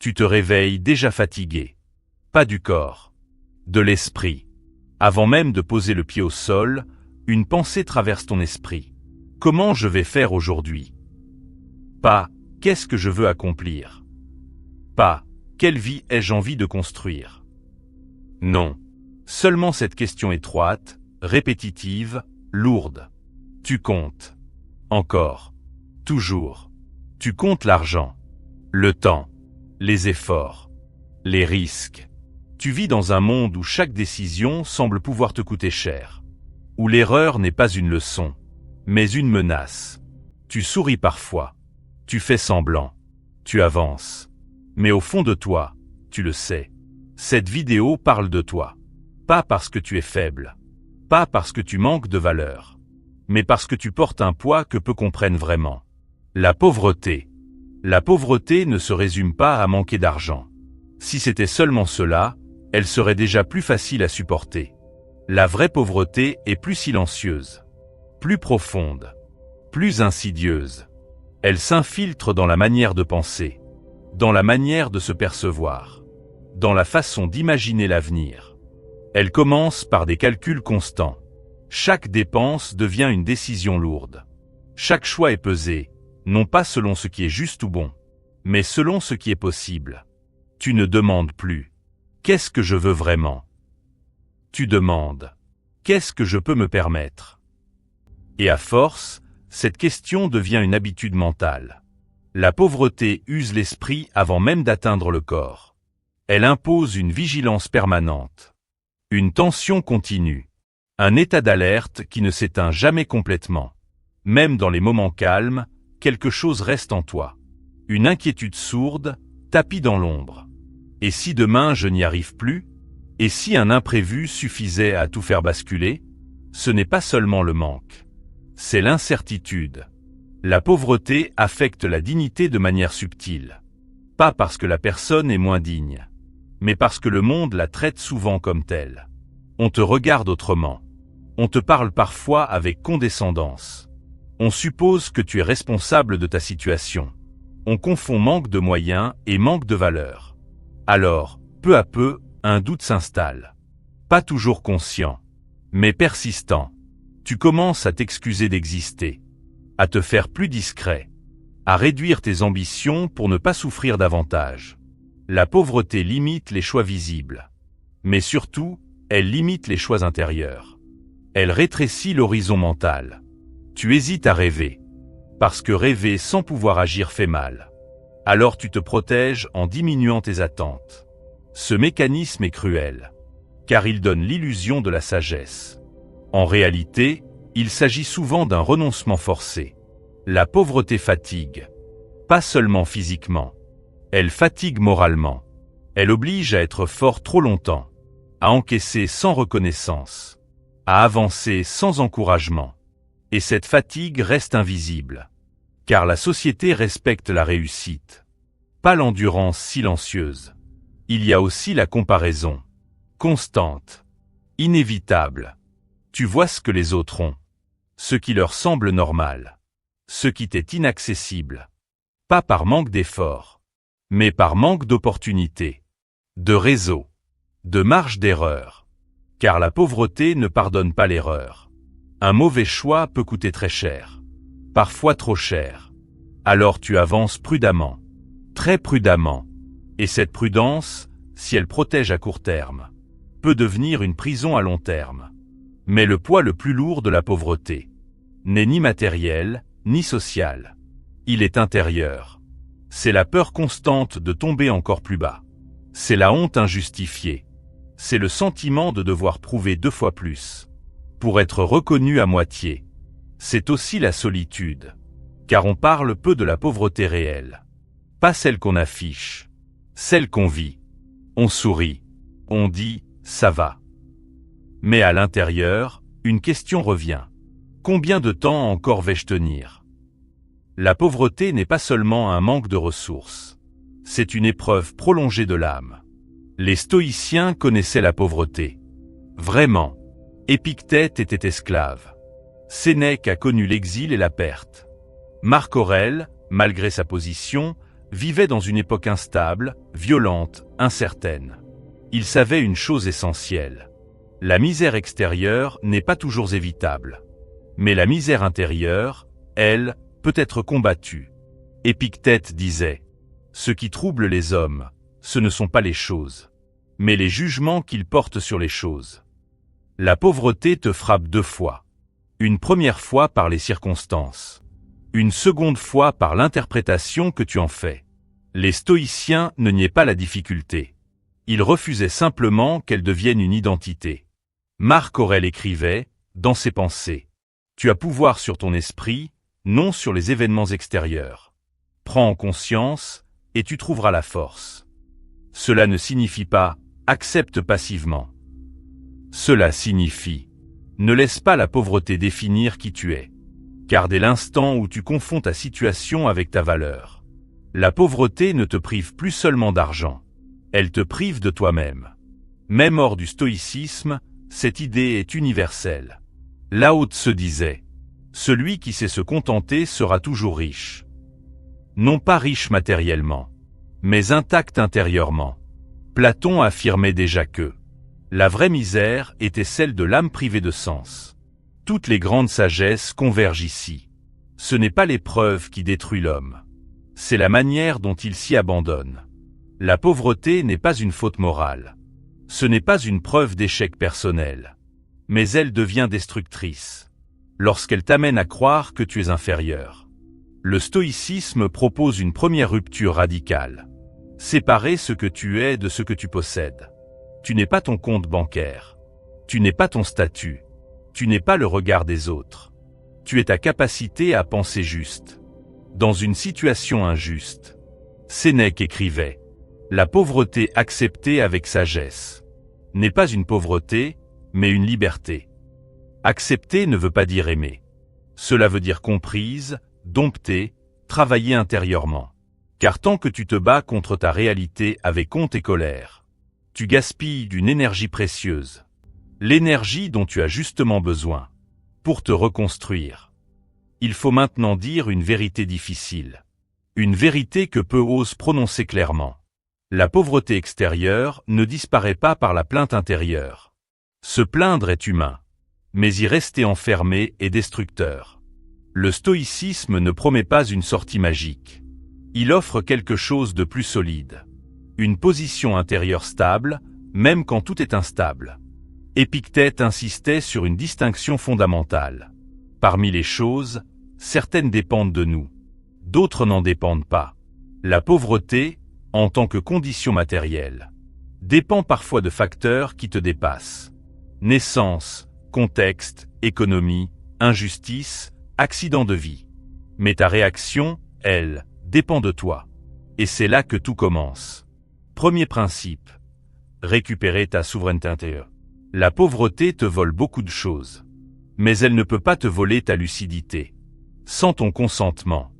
Tu te réveilles déjà fatigué. Pas du corps, de l'esprit. Avant même de poser le pied au sol, une pensée traverse ton esprit. Comment je vais faire aujourd'hui? Pas « qu'est-ce que je veux accomplir ?» Pas « quelle vie ai-je envie de construire ?» Non. Seulement cette question étroite, répétitive, lourde. Tu comptes. Encore. Toujours. Tu comptes l'argent, le temps, les efforts, les risques. Tu vis dans un monde où chaque décision semble pouvoir te coûter cher. Où l'erreur n'est pas une leçon, mais une menace. Tu souris parfois. Tu fais semblant. Tu avances. Mais au fond de toi, tu le sais. Cette vidéo parle de toi. Pas parce que tu es faible. Pas parce que tu manques de valeur. Mais parce que tu portes un poids que peu comprennent vraiment. La pauvreté. La pauvreté ne se résume pas à manquer d'argent. Si c'était seulement cela, elle serait déjà plus facile à supporter. La vraie pauvreté est plus silencieuse, plus profonde, plus insidieuse. Elle s'infiltre dans la manière de penser, dans la manière de se percevoir, dans la façon d'imaginer l'avenir. Elle commence par des calculs constants. Chaque dépense devient une décision lourde. Chaque choix est pesé, non pas selon ce qui est juste ou bon, mais selon ce qui est possible. Tu ne demandes plus « qu'est-ce que je veux vraiment ?» Tu demandes « qu'est-ce que je peux me permettre ?» Et à force, cette question devient une habitude mentale. La pauvreté use l'esprit avant même d'atteindre le corps. Elle impose une vigilance permanente, une tension continue, un état d'alerte qui ne s'éteint jamais complètement. Même dans les moments calmes, quelque chose reste en toi. Une inquiétude sourde, tapie dans l'ombre. Et si demain je n'y arrive plus? Et si un imprévu suffisait à tout faire basculer? Ce n'est pas seulement le manque. C'est l'incertitude. La pauvreté affecte la dignité de manière subtile. Pas parce que la personne est moins digne, mais parce que le monde la traite souvent comme telle. On te regarde autrement. On te parle parfois avec condescendance. On suppose que tu es responsable de ta situation. On confond manque de moyens et manque de valeur. Alors, peu à peu, un doute s'installe. Pas toujours conscient, mais persistant. Tu commences à t'excuser d'exister, à te faire plus discret, à réduire tes ambitions pour ne pas souffrir davantage. La pauvreté limite les choix visibles, mais surtout, elle limite les choix intérieurs. Elle rétrécit l'horizon mental. Tu hésites à rêver, parce que rêver sans pouvoir agir fait mal. Alors tu te protèges en diminuant tes attentes. Ce mécanisme est cruel, car il donne l'illusion de la sagesse. En réalité, il s'agit souvent d'un renoncement forcé. La pauvreté fatigue, pas seulement physiquement. Elle fatigue moralement. Elle oblige à être fort trop longtemps, à encaisser sans reconnaissance, à avancer sans encouragement. Et cette fatigue reste invisible, car la société respecte la réussite, pas l'endurance silencieuse. Il y a aussi la comparaison, constante, inévitable. Tu vois ce que les autres ont, ce qui leur semble normal, ce qui t'est inaccessible, pas par manque d'effort, mais par manque d'opportunités, de réseau, de marge d'erreur. Car la pauvreté ne pardonne pas l'erreur. Un mauvais choix peut coûter très cher, parfois trop cher. Alors tu avances prudemment, très prudemment. Et cette prudence, si elle protège à court terme, peut devenir une prison à long terme. Mais le poids le plus lourd de la pauvreté n'est ni matériel, ni social. Il est intérieur. C'est la peur constante de tomber encore plus bas. C'est la honte injustifiée. C'est le sentiment de devoir prouver 2 fois plus pour être reconnu à moitié. C'est aussi la solitude, car on parle peu de la pauvreté réelle. Pas celle qu'on affiche, celle qu'on vit. On sourit, on dit « ça va ». Mais à l'intérieur, une question revient. Combien de temps encore vais-je tenir? La pauvreté n'est pas seulement un manque de ressources. C'est une épreuve prolongée de l'âme. Les stoïciens connaissaient la pauvreté. Vraiment. Épictète était esclave. Sénèque a connu l'exil et la perte. Marc Aurèle, malgré sa position, vivait dans une époque instable, violente, incertaine. Il savait une chose essentielle. La misère extérieure n'est pas toujours évitable. Mais la misère intérieure, elle, peut être combattue. Épictète disait « Ce qui trouble les hommes, ce ne sont pas les choses, mais les jugements qu'ils portent sur les choses. » La pauvreté te frappe 2 fois. Une première fois par les circonstances. Une seconde fois par l'interprétation que tu en fais. Les stoïciens ne niaient pas la difficulté. Ils refusaient simplement qu'elle devienne une identité. Marc Aurèle écrivait, dans ses pensées, « Tu as pouvoir sur ton esprit, non sur les événements extérieurs. Prends en conscience, et tu trouveras la force. » Cela ne signifie pas « accepte passivement ». Cela signifie « ne laisse pas la pauvreté définir qui tu es ». Car dès l'instant où tu confonds ta situation avec ta valeur, la pauvreté ne te prive plus seulement d'argent, elle te prive de toi-même. Même hors du stoïcisme, cette idée est universelle. Lao Tse disait « Celui qui sait se contenter sera toujours riche. » Non pas riche matériellement, mais intact intérieurement. Platon affirmait déjà que la vraie misère était celle de l'âme privée de sens. Toutes les grandes sagesses convergent ici. Ce n'est pas l'épreuve qui détruit l'homme. C'est la manière dont il s'y abandonne. La pauvreté n'est pas une faute morale. Ce n'est pas une preuve d'échec personnel. Mais elle devient destructrice. Lorsqu'elle t'amène à croire que tu es inférieur. Le stoïcisme propose une première rupture radicale. Séparer ce que tu es de ce que tu possèdes. Tu n'es pas ton compte bancaire. Tu n'es pas ton statut. Tu n'es pas le regard des autres. Tu es ta capacité à penser juste. Dans une situation injuste. Sénèque écrivait « La pauvreté acceptée avec sagesse n'est pas une pauvreté, mais une liberté. » Accepter ne veut pas dire aimer. Cela veut dire comprise, dompter, travailler intérieurement. Car tant que tu te bats contre ta réalité avec honte et colère, tu gaspilles d'une énergie précieuse. L'énergie dont tu as justement besoin pour te reconstruire. Il faut maintenant dire une vérité difficile. Une vérité que peu osent prononcer clairement. La pauvreté extérieure ne disparaît pas par la plainte intérieure. Se plaindre est humain, mais y rester enfermé est destructeur. Le stoïcisme ne promet pas une sortie magique. Il offre quelque chose de plus solide. Une position intérieure stable, même quand tout est instable. Épictète insistait sur une distinction fondamentale. Parmi les choses, certaines dépendent de nous. D'autres n'en dépendent pas. La pauvreté, en tant que condition matérielle, dépend parfois de facteurs qui te dépassent. Naissance, contexte, économie, injustice, accident de vie. Mais ta réaction, elle, dépend de toi. Et c'est là que tout commence. Premier principe. Récupérer ta souveraineté intérieure. La pauvreté te vole beaucoup de choses. Mais elle ne peut pas te voler ta lucidité. Sans ton consentement.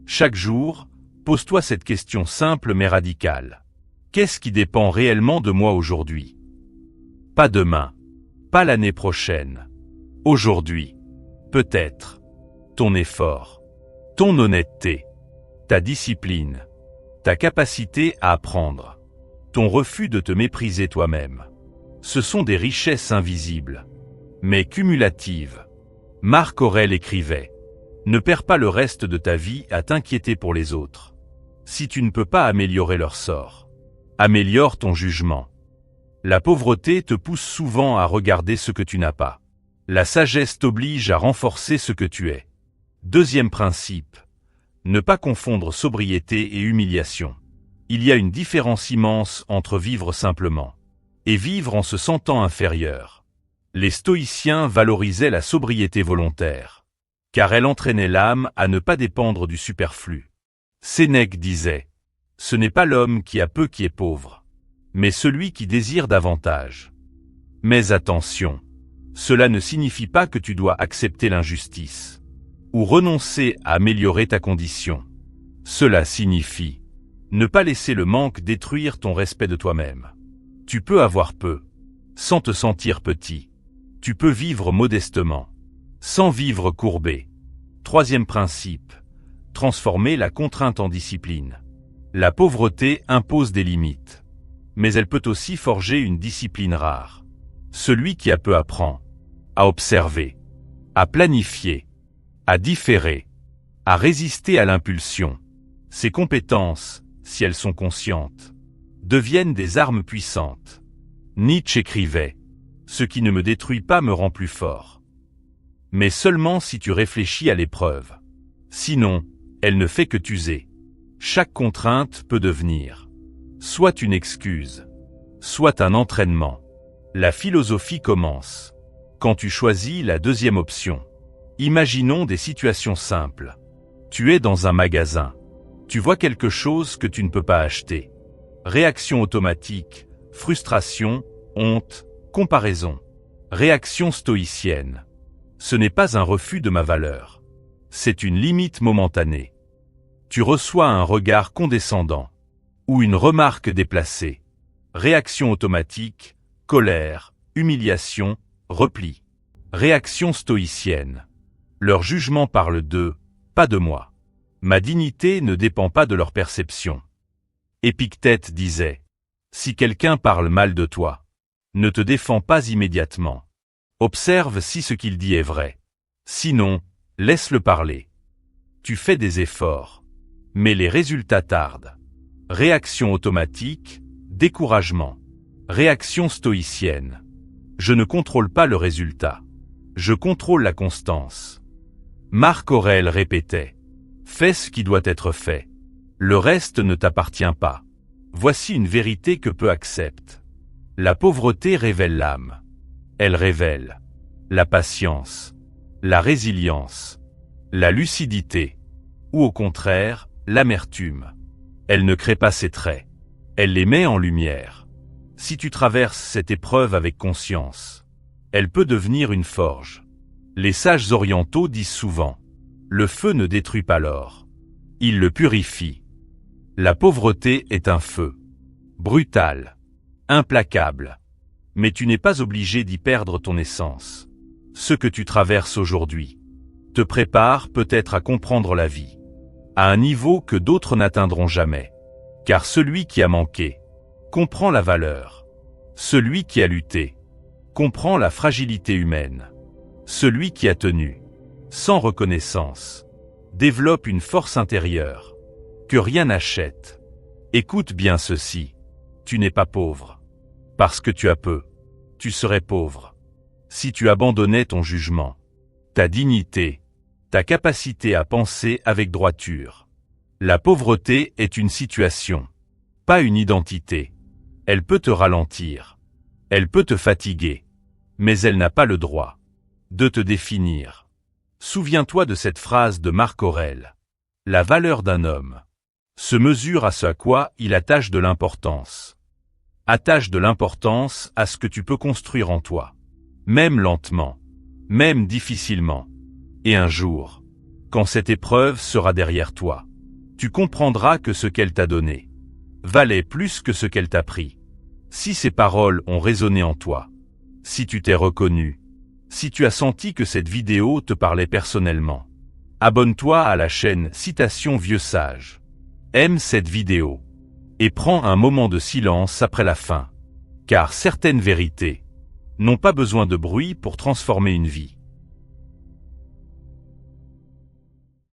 Chaque jour, pose-toi cette question simple mais radicale. Qu'est-ce qui dépend réellement de moi aujourd'hui? Pas demain. Pas l'année prochaine. Aujourd'hui. Peut-être. Ton effort. Ton honnêteté. Ta discipline. Ta capacité à apprendre. Ton refus de te mépriser toi-même. Ce sont des richesses invisibles, mais cumulatives. Marc Aurèle écrivait « Ne perds pas le reste de ta vie à t'inquiéter pour les autres. Si tu ne peux pas améliorer leur sort, améliore ton jugement. » La pauvreté te pousse souvent à regarder ce que tu n'as pas. La sagesse t'oblige à renforcer ce que tu es. Deuxième principe. Ne pas confondre sobriété et humiliation. Il y a une différence immense entre vivre simplement et vivre en se sentant inférieur. Les stoïciens valorisaient la sobriété volontaire, car elle entraînait l'âme à ne pas dépendre du superflu. Sénèque disait « Ce n'est pas l'homme qui a peu qui est pauvre, mais celui qui désire davantage. » Mais attention, cela ne signifie pas que tu dois accepter l'injustice, ou renoncer à améliorer ta condition. Cela signifie ne pas laisser le manque détruire ton respect de toi-même. Tu peux avoir peu, sans te sentir petit. Tu peux vivre modestement, sans vivre courbé. Troisième principe, transformer la contrainte en discipline. La pauvreté impose des limites. Mais elle peut aussi forger une discipline rare. Celui qui a peu apprend à observer, à planifier, à différer, à résister à l'impulsion. Ces compétences, si elles sont conscientes, deviennent des armes puissantes. Nietzsche écrivait « Ce qui ne me détruit pas me rend plus fort ». Mais seulement si tu réfléchis à l'épreuve. Sinon, elle ne fait que t'user. Chaque contrainte peut devenir soit une excuse, soit un entraînement. La philosophie commence quand tu choisis la deuxième option. Imaginons des situations simples. Tu es dans un magasin. Tu vois quelque chose que tu ne peux pas acheter. Réaction automatique, frustration, honte, comparaison. Réaction stoïcienne. Ce n'est pas un refus de ma valeur. C'est une limite momentanée. Tu reçois un regard condescendant ou une remarque déplacée. Réaction automatique, colère, humiliation, repli. Réaction stoïcienne. Leur jugement parle d'eux, pas de moi. Ma dignité ne dépend pas de leur perception. Épictète disait « Si quelqu'un parle mal de toi, ne te défends pas immédiatement. Observe si ce qu'il dit est vrai. Sinon, laisse-le parler. Tu fais des efforts, mais les résultats tardent. Réaction automatique, découragement. Réaction stoïcienne. Je ne contrôle pas le résultat. Je contrôle la constance. Marc Aurèle répétait « Fais ce qui doit être fait. Le reste ne t'appartient pas. » Voici une vérité que peu acceptent. La pauvreté révèle l'âme. Elle révèle la patience, la résilience, la lucidité, ou au contraire, l'amertume. Elle ne crée pas ses traits. Elle les met en lumière. Si tu traverses cette épreuve avec conscience, elle peut devenir une forge. Les sages orientaux disent souvent « Le feu ne détruit pas l'or. Il le purifie. » La pauvreté est un feu. Brutal. Implacable. Mais tu n'es pas obligé d'y perdre ton essence. Ce que tu traverses aujourd'hui te prépare peut-être à comprendre la vie, à un niveau que d'autres n'atteindront jamais. Car celui qui a manqué comprend la valeur. Celui qui a lutté comprend la fragilité humaine. Celui qui a tenu, sans reconnaissance, développe une force intérieure que rien n'achète. Écoute bien ceci, tu n'es pas pauvre. Parce que tu as peu, tu serais pauvre. Si tu abandonnais ton jugement, ta dignité, ta capacité à penser avec droiture. La pauvreté est une situation, pas une identité. Elle peut te ralentir, elle peut te fatiguer, mais elle n'a pas le droit de te définir. Souviens-toi de cette phrase de Marc Aurèle. La valeur d'un homme se mesure à ce à quoi il attache de l'importance. Attache de l'importance à ce que tu peux construire en toi, même lentement, même difficilement. Et un jour, quand cette épreuve sera derrière toi, tu comprendras que ce qu'elle t'a donné valait plus que ce qu'elle t'a pris. Si ces paroles ont résonné en toi, si tu t'es reconnu, si tu as senti que cette vidéo te parlait personnellement, abonne-toi à la chaîne Citation Vieux Sage. Aime cette vidéo et prends un moment de silence après la fin, car certaines vérités n'ont pas besoin de bruit pour transformer une vie.